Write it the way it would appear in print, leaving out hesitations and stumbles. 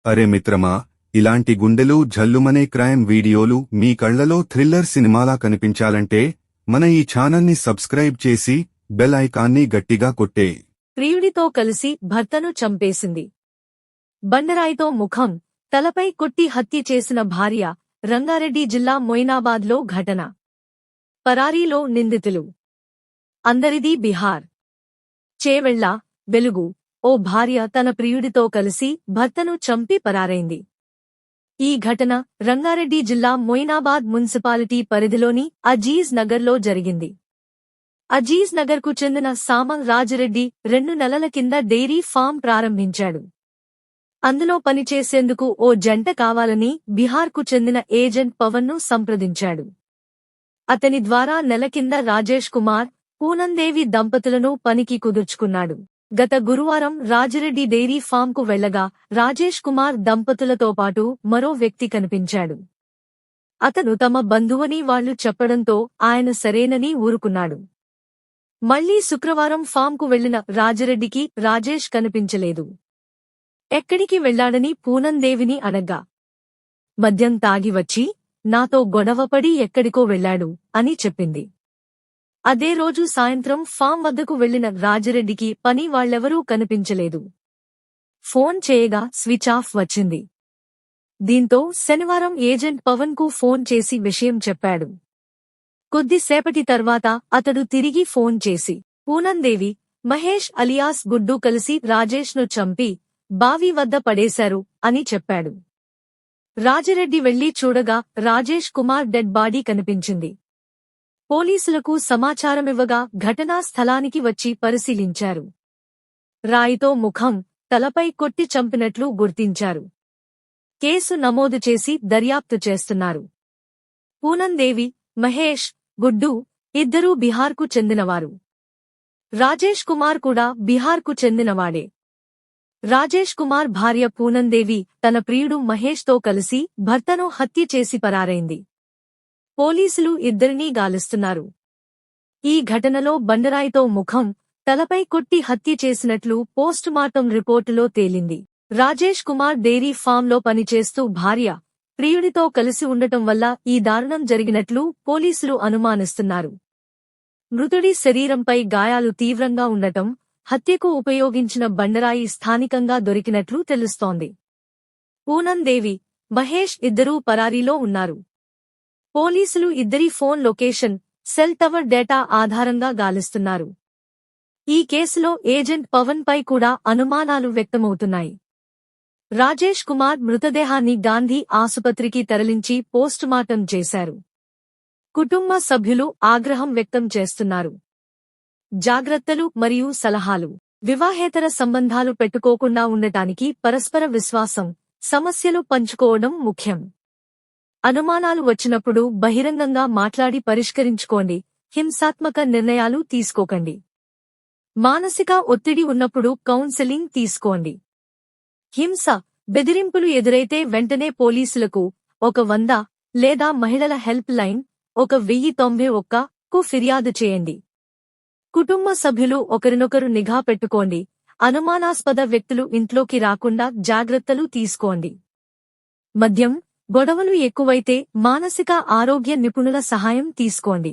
అరే మిత్రమా, ఇలాంటి గుండెలు జల్లుమనే క్రైమ్ వీడియోలు మీ కళ్లలో థ్రిల్లర్ సినిమాలా కనిపించాలంటే మన ఈ ఛానల్ని సబ్స్క్రైబ్ చేసి బెల్ ఐకాన్ని గట్టిగా కొట్టే. ప్రియుడితో కలిసి భర్తను చంపేసింది. బండరాయితో ముఖం, తలపై కొట్టి హత్య చేసిన భార్య. రంగారెడ్డి జిల్లా మొయినాబాద్లో ఘటన. పరారీలో నిందితులు. అందరిది బిహార్. చేవెళ్ల, వెలుగు. ఓ భార్య తన ప్రియుడితో కలిసి భర్తను చంపి పరారైంది. ఈ ఘటన రంగారెడ్డి జిల్లా మొయినాబాద్ మున్సిపాలిటీ పరిధిలోని అజీజ్ నగర్లో జరిగింది. అజీజ్ నగర్కు చెందిన సామల్ రాజిరెడ్డి 2 నెలల కింద డైరీ ఫామ్ ప్రారంభించాడు. అందులో పనిచేసేందుకు ఓ జంట కావాలని బిహార్కు చెందిన ఏజెంట్ పవన్ను సంప్రదించాడు. అతని ద్వారా నెల కింద రాజేష్ కుమార్, పూనందేవి దంపతులను పనికి కుదుర్చుకున్నాడు. గత గురువారం రాజిరెడ్డి డైరీ ఫామ్కు వెళ్లగా రాజేష్ కుమార్ దంపతులతో పాటు మరో వ్యక్తి కనిపించాడు. అతను తమ బంధువని వాళ్లు చెప్పడంతో ఆయన సరేనని ఊరుకున్నాడు. మళ్లీ శుక్రవారం ఫామ్కు వెళ్లిన రాజిరెడ్డికి రాజేష్ కనిపించలేదు. ఎక్కడికి వెళ్లాడని పూనందేవిని అడగ్గా, మద్యం తాగి వచ్చి నాతో గొడవపడి ఎక్కడికో వెళ్లాడు అని చెప్పింది. అదే రోజు సాయంత్రం ఫామ్ వద్దకు వెళ్లిన రాజిరెడ్డికి పని వాళ్లెవరూ కనిపించలేదు. ఫోన్ చేయగా స్విచ్ ఆఫ్ వచ్చింది. దీంతో శనివారం ఏజెంట్ పవన్కు ఫోన్ చేసి విషయం చెప్పాడు. కొద్దిసేపటి తర్వాత అతడు తిరిగి ఫోన్ చేసి, పూనందేవి, మహేష్ అలియాస్ గుడ్డు కలిసి రాజేష్ను చంపి బావి వద్ద పడేశారు అని చెప్పాడు. రాజిరెడ్డి వెళ్లి చూడగా రాజేష్ కుమార్ డెడ్ బాడీ కనిపించింది. పోలీసులకు సమాచారమివ్వగా ఘటనా స్థలానికి వచ్చి పరిశీలించారు. రాయితో ముఖం, తలపై కొట్టి చంపినట్లు గుర్తించారు. కేసు నమోదు చేసి దర్యాప్తు చేస్తున్నారు. పూనందేవి, మహేష్, గుడ్డు ఇద్దరూ బిహార్కు చెందినవారు. రాజేష్ కుమార్ కూడా బిహార్కు చెందినవాడే. రాజేష్ కుమార్ భార్య పూనందేవి తన ప్రియుడు మహేష్తో కలిసి భర్తను హత్య చేసి పరారైంది. పోలీసులు ఇద్దరినీ గాలిస్తున్నారు. ఈ ఘటనలో బండరాయితో ముఖం, తలపై కొట్టి హత్య చేసినట్లు పోస్టుమార్టం రిపోర్టులో తేలింది. రాజేష్ కుమార్ డైరీ ఫామ్లో పనిచేస్తూ భార్య, ప్రియుడితో కలిసి ఉండటం వల్ల ఈ దారుణం జరిగినట్లు పోలీసులు అనుమానిస్తున్నారు. మృతుడి శరీరంపై గాయాలు తీవ్రంగా ఉండటం, హత్యకు ఉపయోగించిన బండరాయి స్థానికంగా దొరికినట్లు తెలుస్తోంది. పూనందేవి, మహేష్ ఇద్దరూ పరారీలో ఉన్నారు. పోలీసులు ఇద్దరి phone location, cell tower data ఆధారంగా గాలిస్తున్నారు. ఈ కేసులో ఏజెంట్ పవన్ పై కూడా అనుమానాలు వ్యక్తమవుతున్నాయి. రాజేష్ కుమార్ మృతదేహాన్ని గాంధీ ఆసుపత్రికి తరలించి పోస్టుమార్టం చేశారు. కుటుంబ సభ్యులు ఆగ్రహం వ్యక్తం చేస్తున్నారు. జాగ్రత్తలు మరియు సలహాలు. వివాహేతర సంబంధాలు పెట్టుకోకుండా ఉండటానికి పరస్పర విశ్వాసం, సమస్యలు పంచుకోవడం ముఖ్యం. అనుమానాలు వచ్చినప్పుడు బహిరంగంగా మాట్లాడి పరిష్కరించుకోండి. హింసాత్మక నిర్ణయాలు తీసుకోకండి. మానసిక ఒత్తిడి ఉన్నప్పుడు కౌన్సెలింగ్ తీసుకోండి. హింస, బెదిరింపులు ఎదురైతే వెంటనే పోలీసులకు 100 లేదా మహిళల హెల్ప్ లైన్ 1091కు ఫిర్యాదు చేయండి. కుటుంబ సభ్యులు ఒకరినొకరు నిఘా పెట్టుకోండి. అనుమానాస్పద వ్యక్తులు ఇంట్లోకి రాకుండా జాగ్రత్తలు తీసుకోండి. మద్యం, గొడవలు ఎక్కువైతే మానసిక ఆరోగ్య నిపుణుల సహాయం తీసుకోండి.